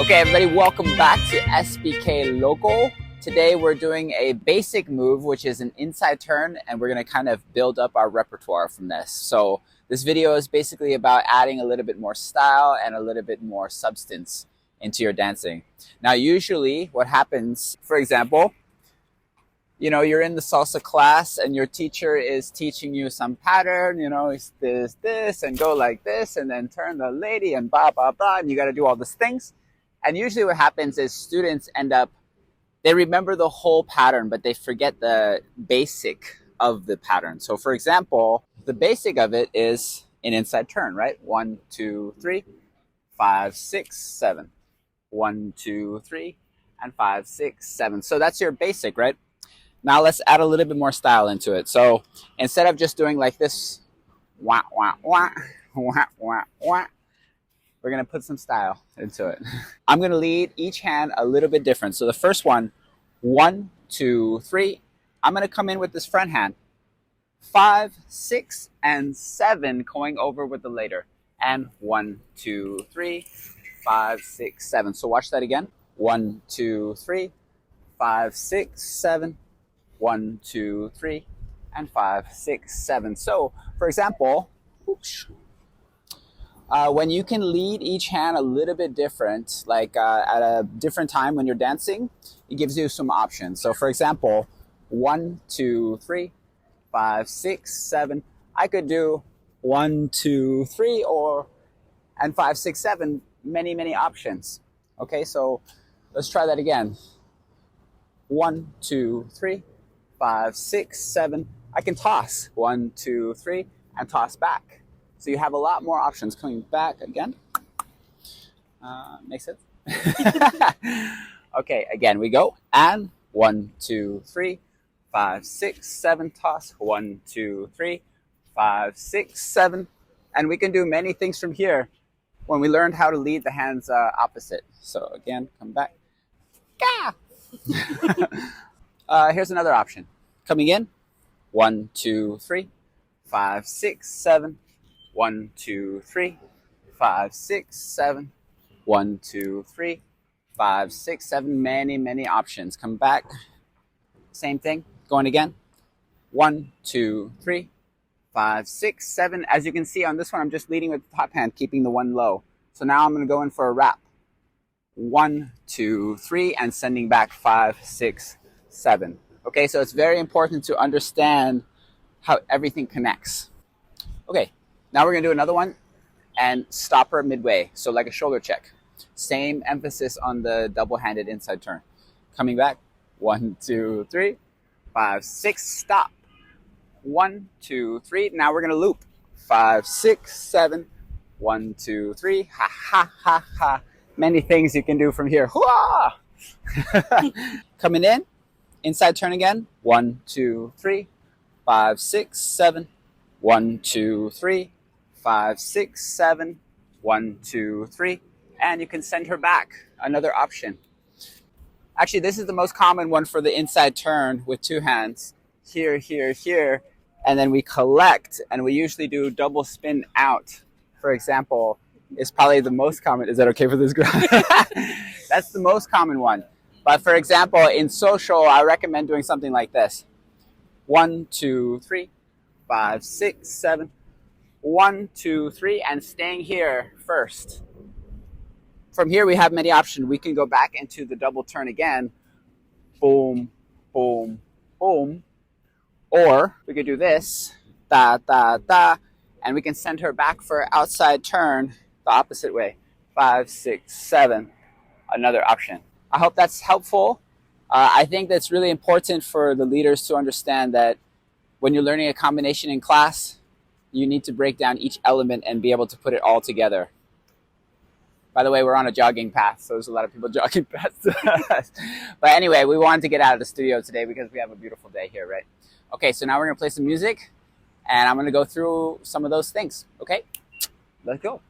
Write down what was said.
Okay, everybody, welcome back to SBK Loco. Today we're doing a basic move, which is an inside turn, and we're going to kind of build up our repertoire from this. So this video is basically about adding a little bit more style and a little bit more substance into your dancing. Now, usually what happens, for example, you know, you're in the salsa class and your teacher is teaching you some pattern, you know, it's this, and go like this, and then turn the lady and blah, blah, blah, and you got to do all these things. And usually what happens is students end up, they remember the whole pattern, but they forget the basic of the pattern. So for example, the basic of it is an inside turn, right? 1, 2, 3, 5, 6, 7. 1, 2, 3, and 5, 6, 7. So that's your basic, right? Now let's add a little bit more style into it. So instead of just doing like this, wah, wah, wah, wah, wah, wah, we're going to put some style into it. I'm going to lead each hand a little bit different. So the first one, 1, 2, 3. I'm going to come in with this front hand. 5, 6, and 7 going over with the later. And 1, 2, 3, 5, 6, 7. So watch that again. 1, 2, 3, 5, 6, 7. 1, 2, 3, and 5, 6, 7. So, for example, when you can lead each hand a little bit different, like at a different time when you're dancing, it gives you some options. So, for example, 1, 2, 3, 5, 6, 7. I could do 1, 2, 3, and 5, 6, 7. Many options. Okay, so let's try that again. 1, 2, 3. 5, 6, 7. I can toss 1, 2, 3, and toss back. So you have a lot more options. Coming back again. Makes sense? Okay, again we go. And 1, 2, 3, 5, 6, 7. Toss 1, 2, 3, 5, 6, 7. And we can do many things from here when we learned how to lead the hands opposite. So again, come back. Gah! Here's another option. Coming in, 1, 2, 3, 5, 6, 7. 1, 2, 3, 5, 6, 7. 1, 2, 3, 5, 6, 7. Many options. Come back. Same thing. Going again. 1, 2, 3, 5, 6, 7. As you can see on this one, I'm just leading with the top hand, keeping the one low. So now I'm going to go in for a wrap. 1, 2, 3, and sending back 5, 6, 7. Okay, so it's very important to understand how everything connects. Okay, now we're going to do another one and stop her midway. So like a shoulder check. Same emphasis on the double-handed inside turn. Coming back. 1, 2, 3, 5, 6. Stop. 1, 2, 3. Now we're going to loop. 5, 6, 7. 1, 2, 3. Ha, ha, ha, ha. Many things you can do from here. Hooah! Coming in. Inside turn again. 1, 2, 3, 5, 6, 7. 1, 2, 3, 5, 6, 7. 1, 2, 3. And you can send her back. Another option. Actually, this is the most common one for the inside turn with two hands. Here, here, here. And then we collect, and we usually do double spin out. For example, is probably the most common. Is that okay for this girl? That's the most common one. But for example, in social, I recommend doing something like this. 1, 2, 3, 5, 6, 7. 1, 2, 3, and staying here first. From here, we have many options. We can go back into the double turn again. Boom, boom, boom. Or we could do this. Da, da, da. And we can send her back for outside turn the opposite way. 5, 6, 7. Another option. I hope that's helpful. I think that's really important for the leaders to understand that when you're learning a combination in class, you need to break down each element and be able to put it all together. By the way, we're on a jogging path, so there's a lot of people jogging past us. But anyway, we wanted to get out of the studio today because we have a beautiful day here, right? Okay, so now we're going to play some music, and I'm going to go through some of those things, okay? Let's go.